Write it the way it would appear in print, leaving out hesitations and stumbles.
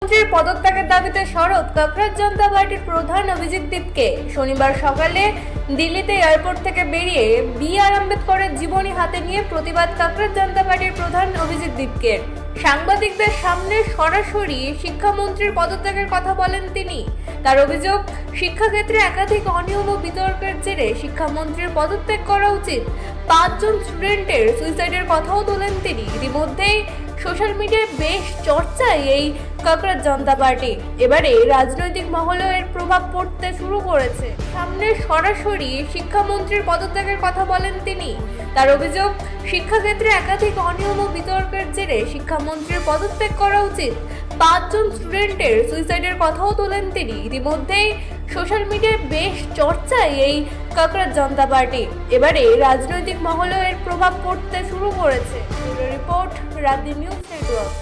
শিক্ষামন্ত্রীর পদত্যাগের দাবিতে সরব ককরাজ জনতা পার্টির প্রধান অভিজিৎ দীপকে। শনিবার সকালে দিল্লিতে এয়ারপোর্ট থেকে বেরিয়ে বি.আর. আম্বেদকরের জীবনী হাতে নিয়ে প্রতিবাদ ককরাজ জনতা পার্টির প্রধান অভিজিৎ দীপকের। সাংবাদিকদের সামনে সরাসরি শিক্ষামন্ত্রীর পদত্যাগের কথা বলেন তিনি। তার অভিযোগ, শিক্ষাক্ষেত্রে একাধিক অনিয়ম ও বিতর্কের জেরে শিক্ষামন্ত্রীর পদত্যাগ করা উচিত। 5 জন স্টুডেন্টের সুইসাইডের কথাও তোলেন তিনি। ইতিমধ্যেই সোশ্যাল মিডিয়ায় বেশ চর্চায় এই ককরাজ জনতা পার্টি। এবারে রাজনৈতিক মহলেও এর প্রভাব পড়তে শুরু করেছে। সামনে সরাসরি শিক্ষামন্ত্রীর পদত্যাগের কথা বলেন তিনি। তার অভিযোগ, শিক্ষাক্ষেত্রে একাধিক অনিয়ম ও বিতর্কের জেরে শিক্ষামন্ত্রীর পদত্যাগ করা উচিত। 5 জন স্টুডেন্টের সুইসাইডের কথাও তোলেন তিনি। ইতিমধ্যেই সোশ্যাল মিডিয়ায় বেশ চর্চায় এই ককরাজ জনতা পার্টি। এবারে রাজনৈতিক মহলেও এর প্রভাব পড়তে শুরু করেছে। রিপোর্ট, রাত নিউজ নেটওয়ার্ক।